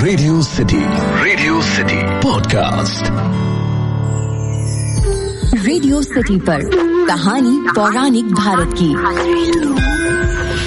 Radio city podcast. Radio city पर कहानी पौराणिक भारत की।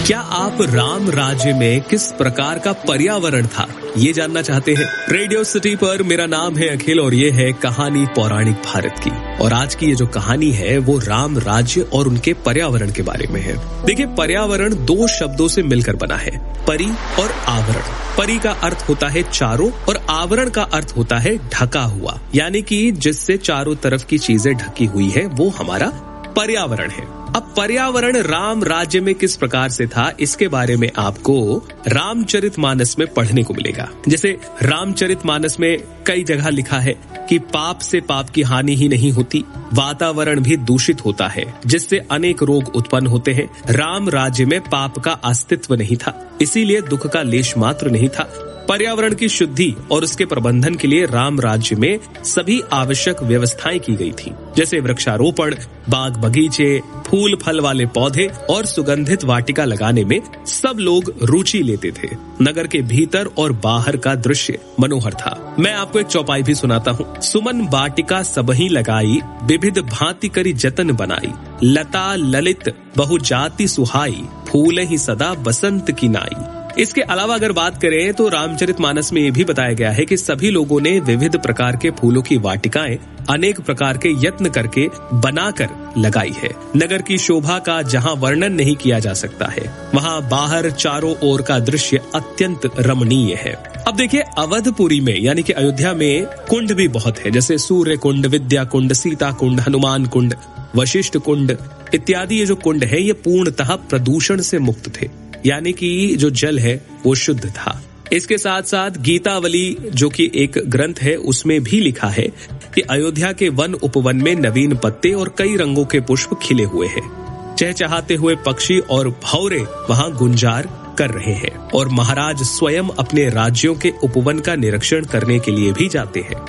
क्या आप राम राज्य में किस प्रकार का पर्यावरण था, ये जानना चाहते हैं? रेडियो सिटी पर मेरा नाम है अखिल और ये है कहानी पौराणिक भारत की। और आज की ये जो कहानी है वो राम राज्य और उनके पर्यावरण के बारे में है। देखिए, पर्यावरण दो शब्दों से मिलकर बना है, परि और आवरण। परि का अर्थ होता है चारों और आवरण का अर्थ होता है ढका हुआ, यानी कि जिससे चारों तरफ की चीजें ढकी हुई है वो हमारा पर्यावरण है। अब पर्यावरण राम राज्य में किस प्रकार से था, इसके बारे में आपको रामचरितमानस में पढ़ने को मिलेगा। जैसे रामचरितमानस में कई जगह लिखा है कि पाप से पाप की हानि ही नहीं होती, वातावरण भी दूषित होता है जिससे अनेक रोग उत्पन्न होते हैं। राम राज्य में पाप का अस्तित्व नहीं था, इसीलिए दुख का लेश मात्र नहीं था। पर्यावरण की शुद्धि और उसके प्रबंधन के लिए राम राज्य में सभी आवश्यक व्यवस्थाएं की गई थी, जैसे वृक्षारोपण, बाग बगीचे, फूल फल वाले पौधे और सुगंधित वाटिका लगाने में सब लोग रुचि लेते थे। नगर के भीतर और बाहर का दृश्य मनोहर था। मैं आपको एक चौपाई भी सुनाता हूँ। सुमन वाटिका सबही लगाई, विविध भांति करी जतन बनाई, लता ललित बहु जाति सुहाई, फूल ही सदा बसंत की नाई। इसके अलावा अगर बात करें तो रामचरितमानस में ये भी बताया गया है कि सभी लोगों ने विविध प्रकार के फूलों की वाटिकाएं अनेक प्रकार के यत्न करके बनाकर लगाई है। नगर की शोभा का जहां वर्णन नहीं किया जा सकता है, वहां बाहर चारों ओर का दृश्य अत्यंत रमणीय है। अब देखिए, अवधपुरी में यानी कि अयोध्या में कुंड भी बहुत है, जैसे सूर्य कुंड, विद्या कुंड, सीता कुंड, हनुमान कुंड, वशिष्ठ कुंड इत्यादि। ये जो कुंड है ये पूर्णतः प्रदूषण से मुक्त थे, यानी कि जो जल है वो शुद्ध था। इसके साथ साथ गीतावली जो कि एक ग्रंथ है उसमें भी लिखा है कि अयोध्या के वन उपवन में नवीन पत्ते और कई रंगों के पुष्प खिले हुए हैं। चहचहाते हुए पक्षी और भौरे वहां गुंजार कर रहे हैं और महाराज स्वयं अपने राज्यों के उपवन का निरीक्षण करने के लिए भी जाते हैं।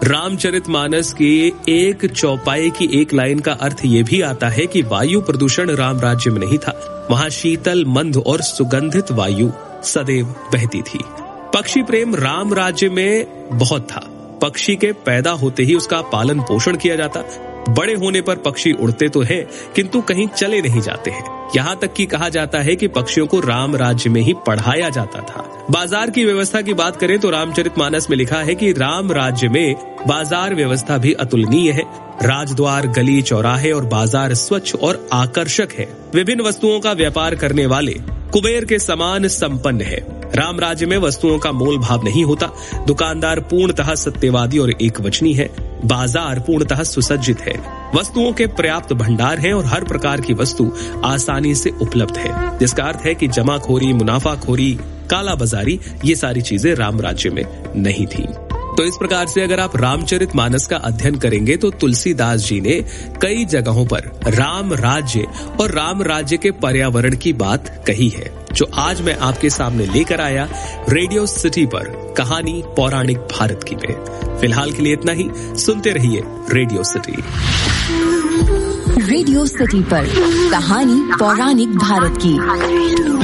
रामचरितमानस की एक चौपाई की एक लाइन का अर्थ ये भी आता है कि वायु प्रदूषण राम राज्य में नहीं था, वहां शीतल मंद और सुगंधित वायु सदैव बहती थी। पक्षी प्रेम राम राज्य में बहुत था। पक्षी के पैदा होते ही उसका पालन पोषण किया जाता। बड़े होने पर पक्षी उड़ते तो हैं किंतु कहीं चले नहीं जाते हैं। यहाँ तक कि कहा जाता है कि पक्षियों को राम राज्य में ही पढ़ाया जाता था। बाजार की व्यवस्था की बात करें तो रामचरितमानस में लिखा है कि राम राज्य में बाजार व्यवस्था भी अतुलनीय है। राजद्वार, गली, चौराहे और बाजार स्वच्छ और आकर्षक है। विभिन्न वस्तुओं का व्यापार करने वाले कुबेर के समान संपन्न है। राम राज्य में वस्तुओं का मोल भाव नहीं होता। दुकानदार पूर्णतः सत्यवादी और एकवचनी है। बाजार पूर्णतः सुसज्जित है। वस्तुओं के पर्याप्त भंडार हैं और हर प्रकार की वस्तु आसानी से उपलब्ध है, जिसका अर्थ है कि जमाखोरी, मुनाफाखोरी, काला बाजारी ये सारी चीजें राम राज्य में नहीं थी। तो इस प्रकार से अगर आप रामचरितमानस का अध्ययन करेंगे तो तुलसीदास जी ने कई जगहों पर राम राज्य और राम राज्य के पर्यावरण की बात कही है, जो आज मैं आपके सामने लेकर आया रेडियो सिटी पर कहानी पौराणिक भारत की में। फिलहाल के लिए इतना ही। सुनते रहिए रेडियो सिटी। रेडियो सिटी पर कहानी पौराणिक भारत की।